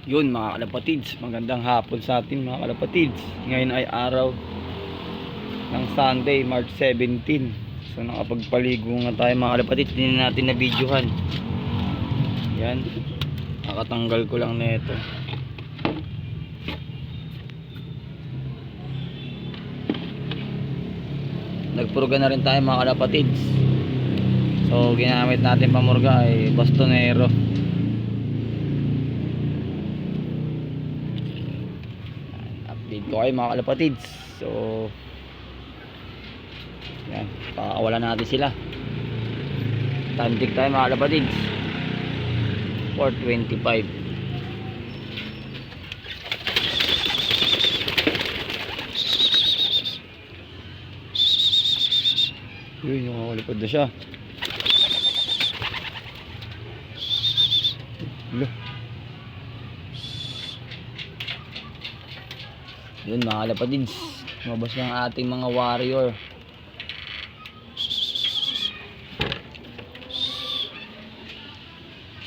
Yun mga kalapatids, magandang hapon sa atin mga kalapatids. Ngayon ay araw ng Sunday, March 17. So nakapagpaligo nga tayo mga kalapatids. Hindi na natin na videohan. Yan, nakatanggal ko lang na ito. Nagpurga na rin tayo mga kalapatids. So ginamit natin pamurga ay bastonero. Update ko kayo mga kalapatids. So yan, pakakawalan natin sila. Time tick tayo mga kalapatids, 4:25. Yun, nakakalipad na siya. Hello. Yun mga kalapatids, lumabas na ang ating mga warrior.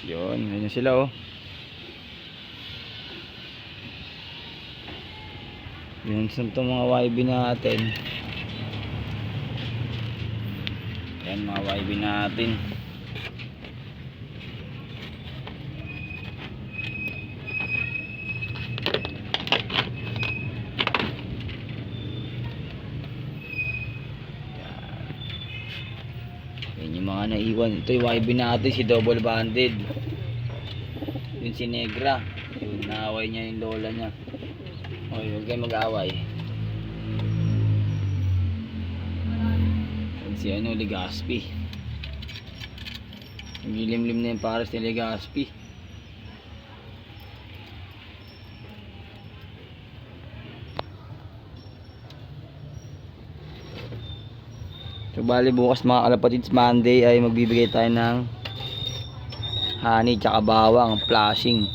Yun, ganyan sila oh. Yun sa itong mga YB natin. Yan mga YB natin. Yan yung mga naiwan. Ito yung YB natin, si Double Banded. Yun si Negra. Yun, naaway niya yung lola niya. Oy, huwag kayo mag-away. Yan si ano, Legaspi. Nagilimlim na yung pares ni Legaspi. So bali bukas mga kalapatids, Monday ay magbibigay tayo ng honey tsaka bawang, flashing.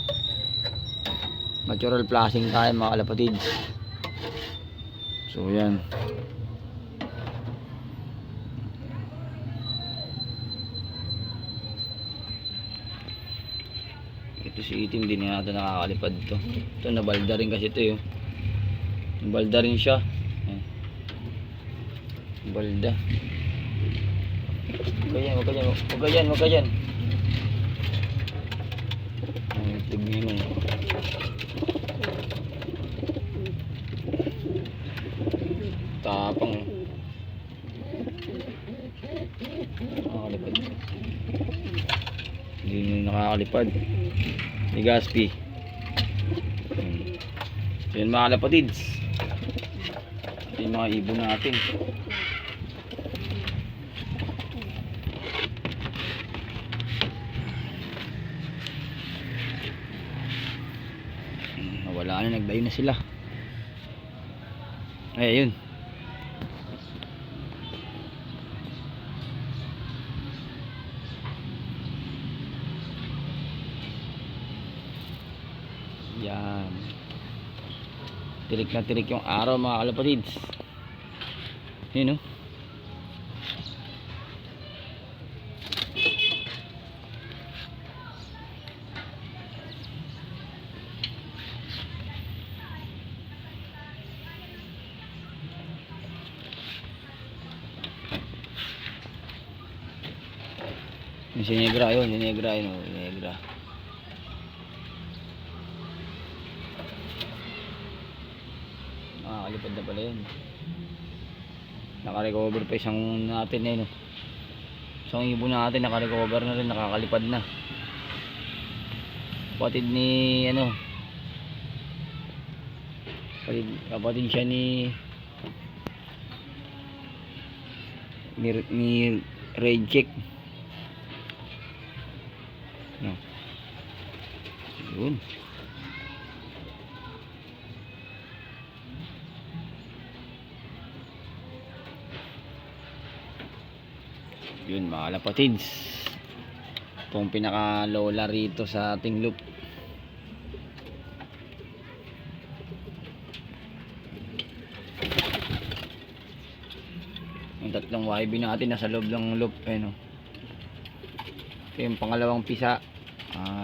Natural flashing tayo mga kalapatids. So yan. Ito si itim, din natin nakakalipad to. Ito nabalda rin kasi ito yun. Nabalda rin siya. Balda. Wag ka dyan. Tignan mo. Tapang. Nakakalipad. Hindi nyo nakakalipad. Legaspi. So yun mga kalapatids. Ito yung mga ibon natin. Wala na, nagdayo na sila. Ay, ayun. Yan. Tirik na tirik yung araw mga kalapatids. Yun, no? Yung si Negra yun, si Negra yun, si Negra. Nakakalipad na pala yun. Nakarecover pa isang natin eh, no? Isang ibon natin, nakarecover na rin, nakakalipad na. Kapatid ni, ano, kapatid siya ni Red Check. No. Yun. Yun mga kalapatids. Itong pinaka lola rito sa ating loop. Yung tatlong YB natin nasa loob ng loop eh, no? Ito yung pangalawang pisa.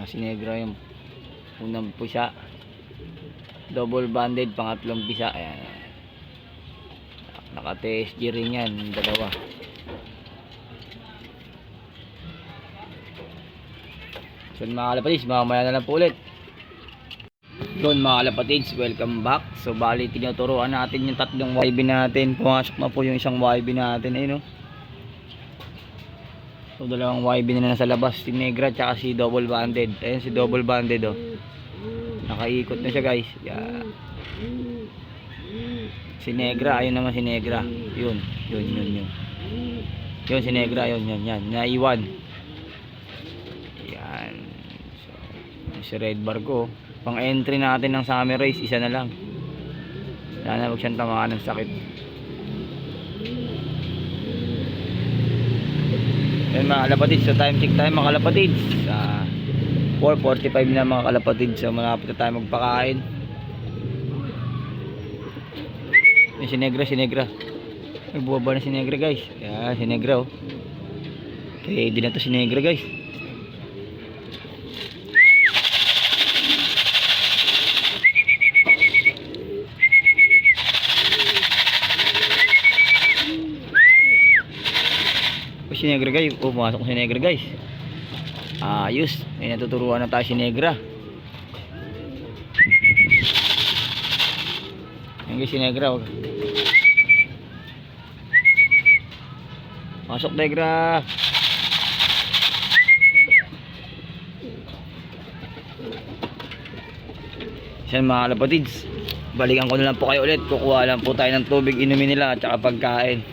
Si Negra yung Unang pisa. Double banded, pangatlong pisa. Ayan. Naka-TSG rin yan, dalawa. So mga kalapatids, mamaya na lang po ulit. Yun mga kalapatids, welcome back. So bali tinuturuan natin yung tatlong YB natin. Pumasok na po yung isang YB natin. Ayun o. So dalawang YB na nasa labas, si Negra tsaka si double banded. Ayun si double banded o. Nakaikot na siya guys. Yeah. Si Negra, ayun naman si Negra. Yun. Yun si Negra, yun. Naiwan. Yan. So, si red bar ko. Pang entry natin ng summer race, isa na lang. Wala na wag siyang tamaan ng sakit. Yan mga kalapatids, so time check tayo mga kalapatids. 4:45 na mga kalapatids, so malapit na tayo magpakain. Yan si Negra. Ay buwaba na si Negra guys. Yan si Negra oh. Ready na to si Negra guys. Si Negra guys, pumasok si Negra guys. Ayos, may natuturuan na tayo si Negra. Yan guys si Negra. Pasok Negra. Yan mga kalapatids, balikan ko na lang po kayo ulit. Kukuha lang po tayo ng tubig inumin nila at saka pagkain.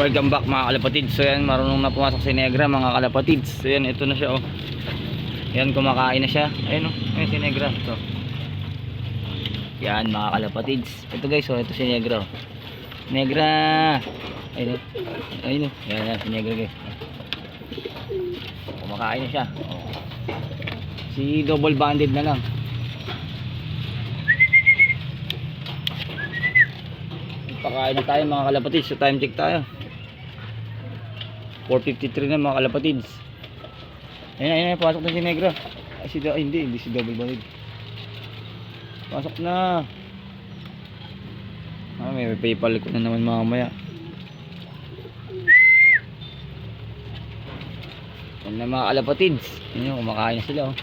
Welcome back mga kalapatids. So yan, marunong na pumasok si Negra mga kalapatids. So yan, ito na siya oh. Yan, kumakain na siya. Ayun oh, ayun si Negra. So, yan mga kalapatids. Ito guys oh, ito si Negra oh. Negra. Ayun oh. Ayun oh. Yan si Negra guys. Kumakain na siya oh. Si double banded na lang. Pakain na tayo mga kalapatids. So time check tayo, 4:53 na mga kalapatids. Ayun, pasok na si Negra. Ay, hindi si double banded. Pasok na. May PayPal ko na naman mamaya. Yan na mga kalapatids. Ayun, kumakain na sila oh.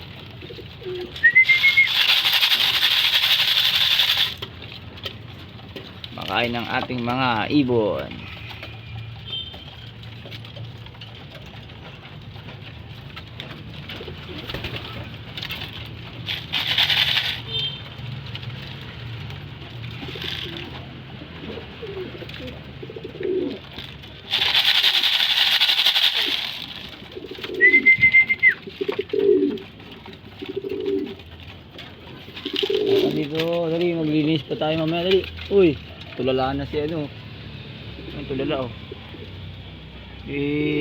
Makain ng ating mga ibon. Dito, dali, maglinis pa tayo mamaya, dali. Uy, tulala na si ano. Ang tulala oh.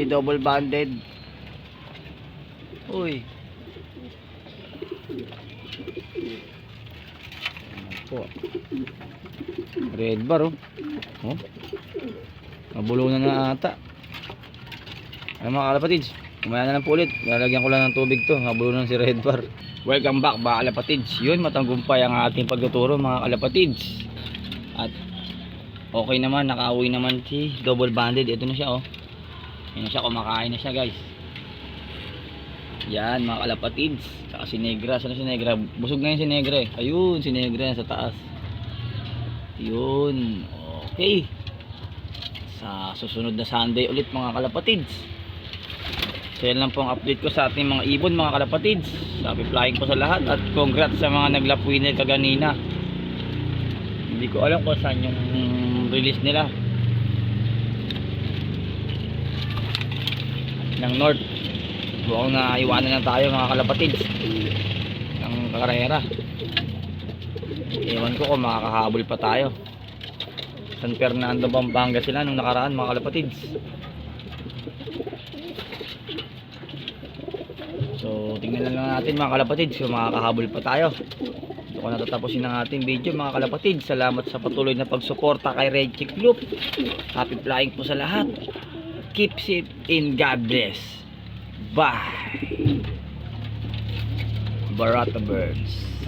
Double banded. Uy. Ano po? Red bar oh. Oh. Nabulunan na ata. Ay mga kalapatids, kumaya na lang po ulit. Lalagyan ko lang ng tubig to. Nabulunan si red bar. Welcome back mga kalapatids. Yun, matanggumpay ang ating pagtuturo mga kalapatids. At okay naman, nakauwi naman si double banded. Ito na siya oh. Yan na siya, kumakain na siya guys. Yan mga kalapatids. Saka si Negra, sana si Negra? Busog na yun si Negra eh. Ayun, si Negra sa taas. Yun, okay. Sa susunod na Sunday ulit mga kalapatids. So yan lang po ang update ko sa ating mga ibon mga kalapatids. Happy flying po sa lahat at congrats sa mga naglap winner kaganina. Hindi ko alam kung saan yung release nila ng North. Buong na iwanan na tayo mga kalapatids ng karera. Ewan ko kung makakahabol pa tayo. San Fernando, Pampanga sila nung nakaraan mga kalapatids. So tingnan lang natin mga kalapatids kung makakahabol pa tayo. Ito ko natatapusin ang ating video mga kalapatids. Salamat sa patuloy na pagsuporta kay Red Chick Loop. Happy flying po sa lahat. Keep safe and God bless. Bye. Barata Birds.